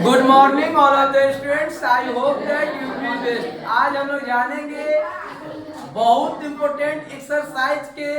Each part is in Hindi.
Good morning all of the students, I hope that you will be best. आज हम लोग जानेंगे बहुत इंपॉर्टेंट एक्सरसाइज के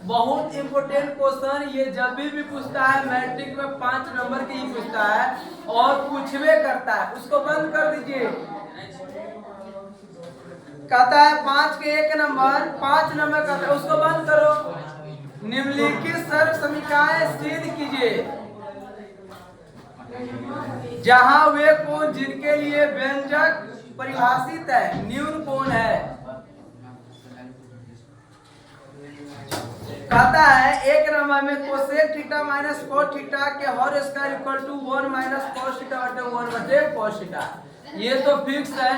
बहुत इंपॉर्टेंट क्वेश्चन। ये जब भी पूछता है मैट्रिक में 5 नंबर की ही पूछता है और पूछवे करता है। उसको बंद कर दीजिए। कहता है 5 के 1 नंबर 5 नंबर कहता है, उसको बंद करो। निम्नलिखित सर्व समीकरण सिद्ध कीजिए जहां वे कोण जिनके लिए व्यंजक परिभाषित है न्यून कोण है। कहता है 1 नंबर में cosec theta minus cos theta के whole square equal to 1 minus cos theta बटे 1 बटे कोस थीटा। ये तो फिक्स है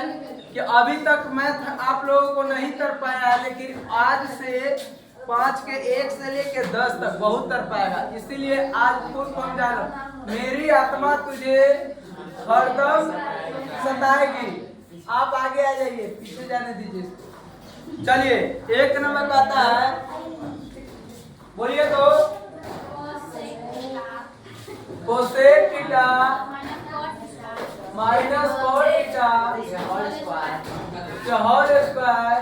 कि अभी तक मैथ आप लोगों को नहीं कर पाया है, लेकिन आज से 5 के 1 से लेके 10 तक बहुत कर पाएगा। इसीलिए आज फुल फॉर्म जानो, मेरी आत्मा तुझे हरदम सताएगी। आप आगे आ जाइए, पीछे जाने दीजिए इसको। चलिए 1 नंबर कहता है, बोलिए तो cosec theta minus cos theta का whole square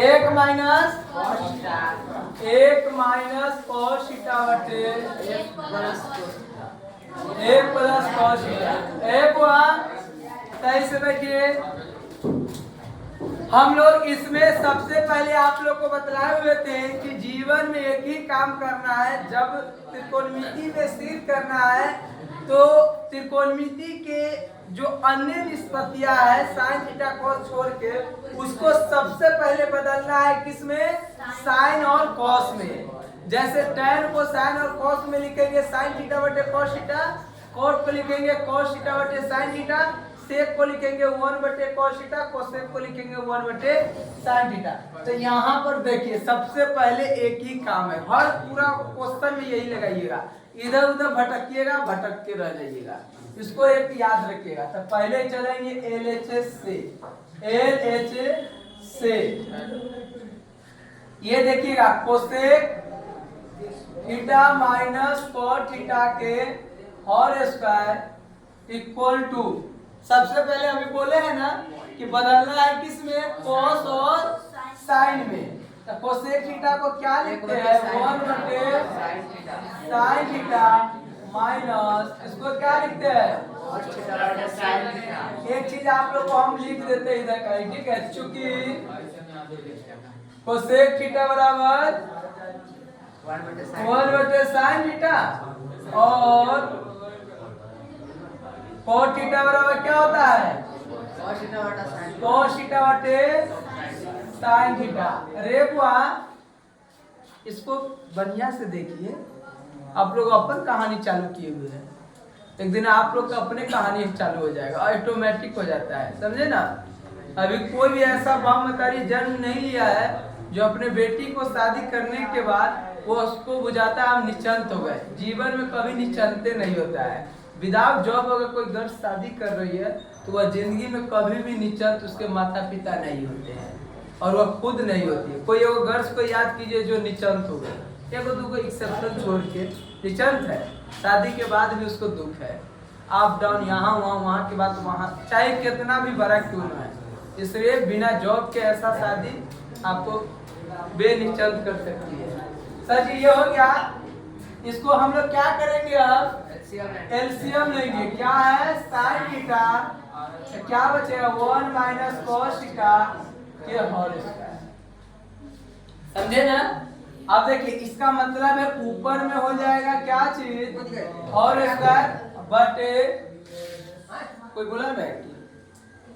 1 minus cos theta बटे 1 प्लस कोस थीटा। एक वहां सही से देखिए, हम लोग इसमें सबसे पहले आप लोग को बतलाए हुए थे कि जीवन में एक ही काम करना है। जब त्रिकोणमिति में सिद्ध करना है तो त्रिकोणमिति के जो अन्य निष्पत्तियां है साइन थीटा कॉस छोड़ के, उसको सबसे पहले बदलना है किसमें? साइन और कॉस में। जैसे tan को साइन और कॉस में लिखेंगे साइन थीटा बटे कॉस थीटा, कॉट को लिखेंगे कॉस थीटा बटे साइन थीटा, सेक को लिखेंगे 1 बटे कॉस थीटा, कोसेक को लिखेंगे 1 बटे साइन थीटा। तो यहाँ पर देखिए सबसे पहले एक ही काम है, हर पूरा क्वेश्चन में यही लगाइएगा। इधर उधर भटकिएगा, भटक के रह जाइएगा। इसको एक याद रखिएगा। तो पहले चलेंगे LHS से। LHS से ये देखिएगा cosec theta minus cos theta के होल स्क्वायर इक्वल टू, सबसे पहले अभी बोले हैं ना कि बदलना है किसमें? कॉस और साइन में। तो कोसेक थीटा को क्या लिखते हैं? 1 बटे साइन थीटा माइनस, इसको क्या लिखते हैं? एक चीज आप लोग को हम लिख देते हैं इधर का, ठीक है? चूंकि कोसेक थीटा बराबर 1 बटे साइन थीटा और कोस थीटा बराबर क्या होता है? कोस थीटा बटे साइन थीटा। रेखा इसको बढ़िया से देखिए, आप लोग अपन कहानी चालू किए हुए हैं। एक दिन आप लोग का अपने कहानी चालू हो जाएगा, ऑटोमेटिक हो जाता है, समझे ना? अभी कोई भी ऐसा बाप मतारी जन्म नहीं लिया है जो अपने बेटी को शादी करने के बाद वो उसको बुझाता है हम निश्चिंत हो गए। जीवन में कभी निश्चिंत नहीं होता है। विदाउट जॉब अगर कोई गर्ल शादी कर रही है तो वह जिंदगी में कभी भी निश्चिंत उसके माता पिता नहीं होते हैं और वह खुद नहीं होती है। कोई वो गर्ल्स को याद कीजिए जो निश्चिंत हो गए, एक दो एक्सेप्शन छोड़ के निश्चिंत है, शादी के बाद भी उसको दुख है, अप डाउन, यहाँ वहाँ के बाद वहाँ, चाहे कितना भी बड़ा क्यों ना है। इसलिए बिना जॉब के ऐसा शादी आपको बेनिश्चिंत कर सकती है। सर जी ये हो गया। इसको हम लोग क्या करेंगे? अब एलसीएम लेंगे। क्या है? साइन थीटा, क्या बचेगा? 1 माइनस कॉस थीटा के होल स्क्वायर। समझे ना? अब देखिए इसका मतलब है ऊपर में हो जाएगा क्या चीज? होल स्क्वायर बटे, कोई बोला मैं?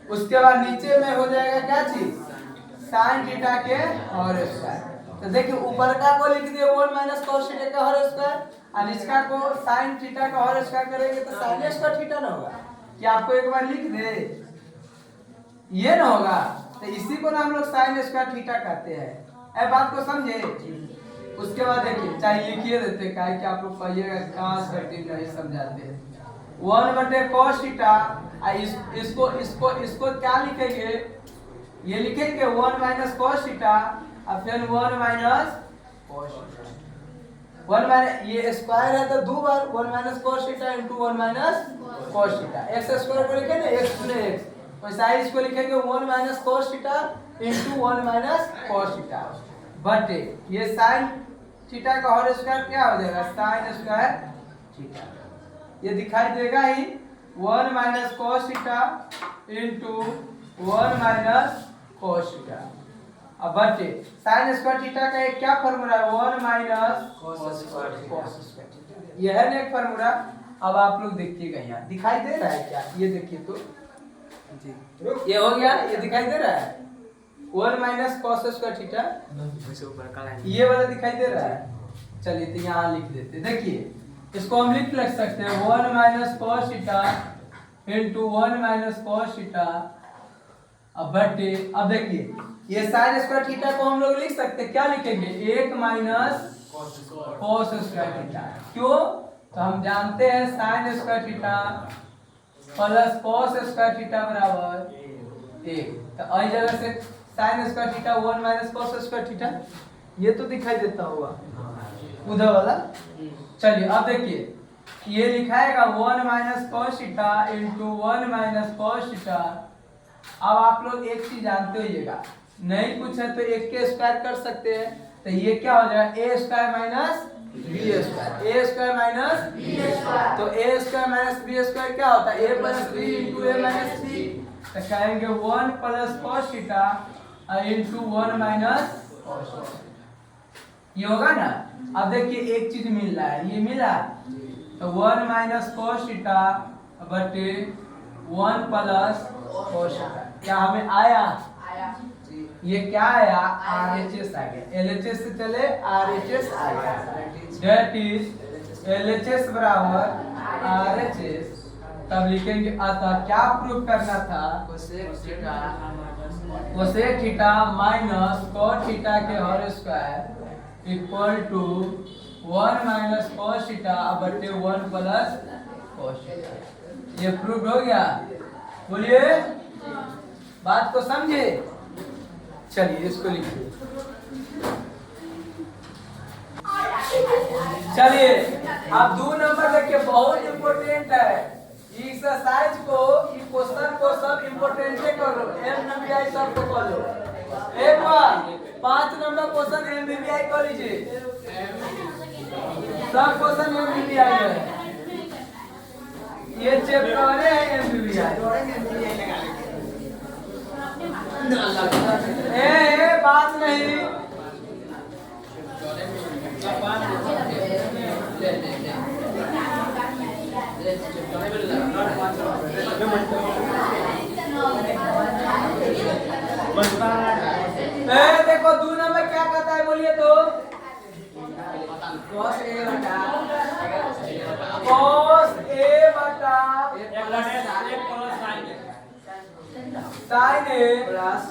उसके बाद नीचे में हो जाएगा क्या चीज? साइन थीटा के होल स्क्वायर। तो देखिए ऊपर का को लिख दिए 1 माइनस कॉस थीटा का होल स्क्वायर, और इसका को साइन थीटा का होल स्क्वायर करेंगे तो साइन स्क्वायर थीटा ना होगा। क्या आपको एक बार लिख दे? ये ना होगा। तो इसी को ना हम लोग साइन स्क्वायर थीटा कहते हैं। ऐ बात को समझे? उसके बाद देखिए चाहे लिखिए देते क्या है कि आप लोग पाइएगा खास करके नहीं समझाते हैं। 1 बटे कॉस थीटा, इसको क्या लिखेंगे? ये लिखेंगे 1 माइनस कॉस थीटा और फिर 1 माइनस कॉस थीटा। 1 माइनस ये स्क्वायर है तो 2 बार 1 minus cos theta into 1 minus cos theta. x square को लिखेंगे x गुने x, वैसा ही इसको लिखेंगे 1 minus cos theta into 1 minus cos theta बटे ये sin थीटा का होल स्क्वायर क्या हो जाएगा sin स्क्वायर थीटा। ये दिखाई देगा ही 1 minus cos theta into 1 minus cos theta. अब बटे sin स्क्वायर थीटा का एक क्या फार्मूला है 1 माइनस cos स्क्वायर थीटा। यह है ना एक फार्मूला। अब आप लोग देखिएगा यहाँ दिखाई दे रहा है क्या, ये देखिए तो जी ये हो गया, ये दिखाई दे रहा है 1 माइनस cos स्क्वायर थीटा, ये वाला दिखाई दे रहा है। चलिए तो यहाँ लिख देते, देखिए इसको हम लिख सकते हैं 1 minus cos theta into 1 minus cos theta. अब बटे अब देखिए ये sin स्क्वायर थीटा को हम लोग लिख सकते हैं, क्या लिखेंगे 1 माइनस cos स्क्वायर थीटा। क्यों, तो हम जानते हैं sin square theta plus cos square theta बराबर 1। तो इस जगह से sin square theta 1 minus cos square theta, ये तो दिखाई देता होगा उधर वाला। चलिए अब देखिए ये लिखाएगा 1 minus cos theta into 1 minus cos theta. अब आप लोग एक चीज जानते होइएगा, नहीं कुछ है तो एक के स्क्वायर कर सकते हैं, तो ये क्या हो जाएगा a square minus B square, a square minus B square. तो a square minus B square क्या होता है a plus B into a minus B. तो कहेंगे 1 plus cos theta into 1 minus cos theta, ये होगा ना। अब देखिए एक चीज मिल रहा है, ये मिला तो 1 माइनस cos थीटा बटे 1 प्लस cos थीटा। क्या हमें आया ये क्या आया RHS आ गया, LHS से चले RHS आ गया, दैट इज LHS बराबर RHS। तब लिखेंगे अतः क्या प्रूफ करना था cosec theta minus cot theta के whole square equal to 1 minus cos theta बटे 1 प्लस cos थीटा। ये प्रूफ हो गया, बोलिए बात को समझे। चलिए इसको लिखिए। चलिए अब 2 नंबर देखिए बहुत इंपॉर्टेंट है एक्सरसाइज को, ये क्वेश्चन को सब इंपॉर्टेंट कर लो, एमबीबीआई सब को कर लो। एक बार 5 नंबर क्वेश्चन एमबीबीआई कर लीजिए, सब क्वेश्चन एमबीबीआई है, ये चैप्टर है एमबीबीआई। बात नहीं देखो 2 नंबर क्या कहता है बोलिए तो cos a बटा sin a plus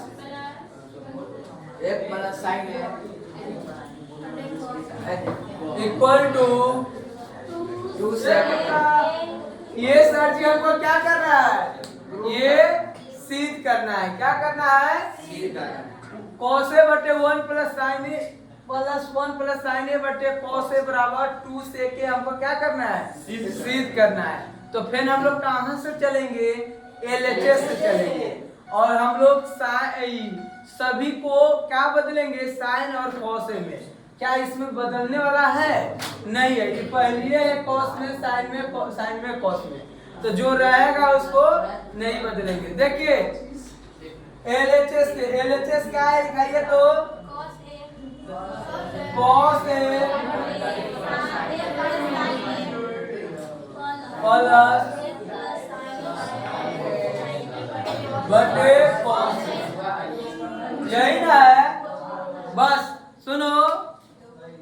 1 plus sin a equal to 2 second. ये सर जी हमको क्या करना है, ये सिद्ध करना है। क्या करना है, सिद्ध करना है। cos a बटे 1 plus sin a plus 1 plus sin a बटे cos a बराबर 2 sec a हमको क्या करना है, सिद्ध करना है। तो फिर हम लोग कहाँ से चलेंगे, LHS से चलेंगे और हम लोग सभी को क्या बदलेंगे साइन और cos a में। क्या इसमें बदलने वाला है, नहीं है, ये पहले है cos में साइन में cos में, तो जो रहेगा उसको नहीं बदलेंगे। देखिए LHS क्या है दिखाइए तो cos a प्लस बटे cos, यही ना है। बस सुनो,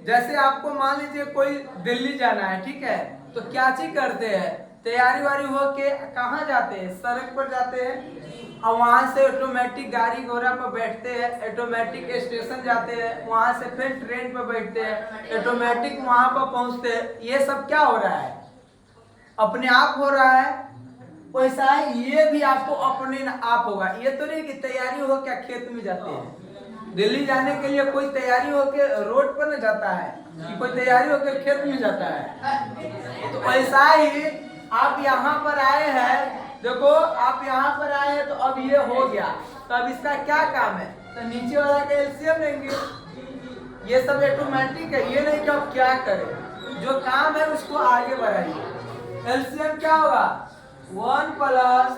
जैसे आपको मान लीजिए कोई दिल्ली जाना है, ठीक है, तो क्या चीज करते हैं, तैयारी वारी हो के कहाँ जाते हैं, सड़क पर जाते हैं और वहां से ऑटोमेटिक गाड़ी घोड़ा पर बैठते हैं, ऑटोमेटिक स्टेशन जाते हैं, वहां से फिर ट्रेन पर बैठते हैं, ऑटोमेटिक वहां पर पहुंचते हैं। ये सब क्या हो रहा है, अपने आप हो रहा है। वैसा ही ये भी आपको अपने आप होगा। ये तो नहीं कि तैयारी हो क्या खेत में जाते हैं, दिल्ली जाने के लिए कोई तैयारी होके रोड पर न जाता है कि कोई तैयारी होके खेत में जाता है। तो ऐसा ही आप यहाँ पर आए हैं, देखो आप यहाँ पर आए हैं तो अब ये हो गया, तो अब इसका क्या काम है, तो नीचे वाला का एलसीएम लेंगे। ये सब ऑटोमेटिक है, ये नहीं कि आप क्या करें, जो काम है उसको आगे बढ़ाइए। एलसीएम क्या होगा, 1 plus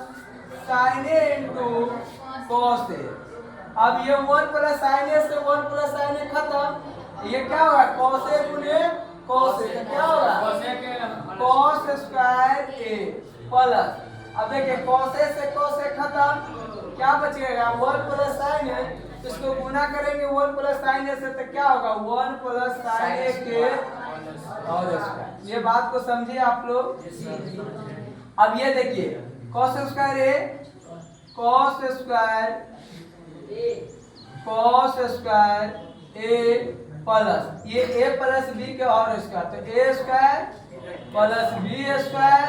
sine A into cos A. अब ये 1 प्लस साइन ए से 1 प्लस साइन ए खत्म, ये क्या होगा कॉस ए गुने कॉस ए, क्या होगा कॉस स्क्वायर ए प्लस, अब देखिए कॉस ए से कॉस ए खत्म, क्या बचेगा 1 प्लस साइन ए, इसको गुना करेंगे 1 प्लस साइन ए से तो क्या होगा 1 प्लस साइन ए के और स्क्वायर। ये बात को समझिए आप लोग। अब ये देखिए cos square A cos square A plus ये ए प्लस बी के और स्क्वायर, तो A square plus B square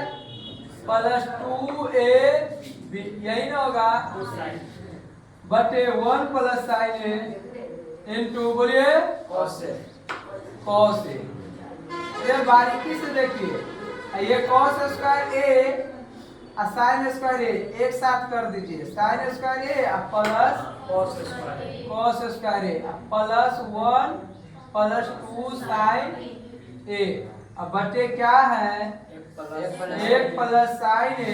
plus 2ab, यही ना होगा बटे 1 प्लस साइन ए इंटू बोलिए कॉस ए। ये बारीकी से देखिए, ये कॉस स्क्वायर ए और साइन स्क्वायर ए एक साथ कर दीजिए, sine square A plus cos square A plus 1 plus 2 sign ए, अब बटे क्या है 1 plus sine A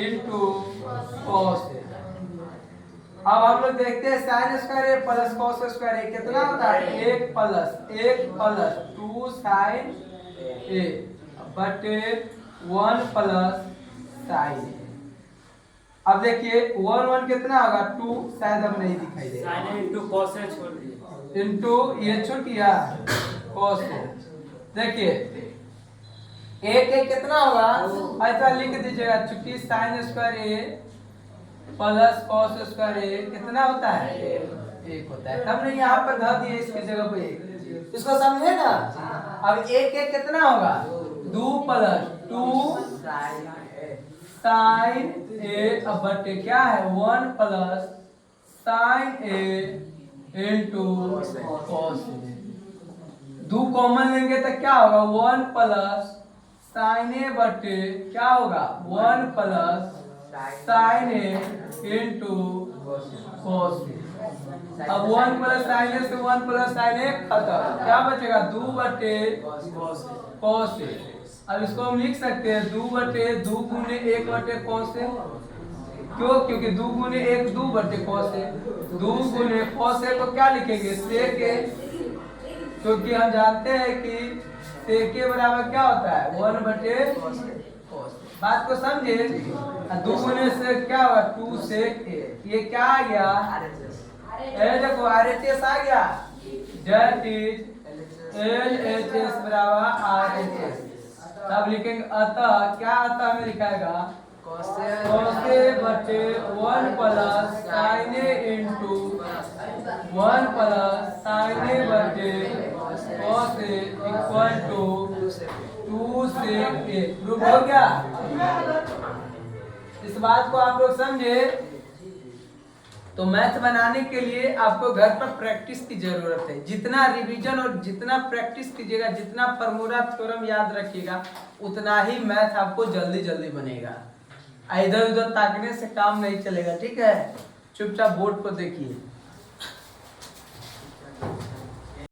into cos A. अब हम लोग देखते हैं sine square A plus cos square ए कितना होता है 1 प्लस 2 साइन ए बटे 1 प्लस साइन ए। अब देखिए 1 कितना होगा 2, शायद अब नहीं दिखाई दे, साइन इंटू कॉस ए छोड़ दिए, इंटू ये छूट गया कॉस ए। देखिए एक कितना होगा ऐसा लिख दीजिएगा, चूंकि sine square A plus cos square ए कितना होता है 1 होता है, तब नहीं यहाँ पर धर दिए इसकी जगह पे 1, इसको समझे ना। अब एक कितना होगा 2 प्लस 2 साइन ए बटे क्या है 1 plus sine A into cos A. 2 common लेंगे तो क्या होगा 1 प्लस साइन ए बटे क्या होगा 1 plus sine A into cos A. अब 1 प्लस साइन ए से 1 प्लस साइन ए खत्म, क्या बचेगा 2 बटे कॉस ए। अब इसको हम लिख सकते हैं 2 बटे 2 गुने 1 बटे कॉस ए, क्यों, क्योंकि 2 गुने 1 2 बटे कॉस ए, 2 गुने कॉस ए को क्या लिखेंगे सेक ए, क्योंकि हम जानते हैं कि सेक ए बराबर क्या होता है 1 बटे कॉस ए। बात को समझे, 2 गुने से क्या होगा 2 सेक ए, ये क्या आ गया देखो RHS आ गया, दैट इज LHS बराबर RHS। तब लिखेंगे अतः क्या अतः में लिखाएगा cos ए बटे 1 plus sine A into 1 plus sine A बटे cos A equal to 2 sec A. Proof हो गया। इस बात को आप लोग समझे। तो मैथ बनाने के लिए आपको घर पर प्रैक्टिस की जरूरत है, जितना रिवीजन और जितना प्रैक्टिस कीजिएगा, जितना फार्मूला थ्योरम याद रखिएगा, उतना ही मैथ आपको जल्दी जल्दी बनेगा। इधर उधर ताकने से काम नहीं चलेगा, ठीक है। चुपचाप बोर्ड को देखिए।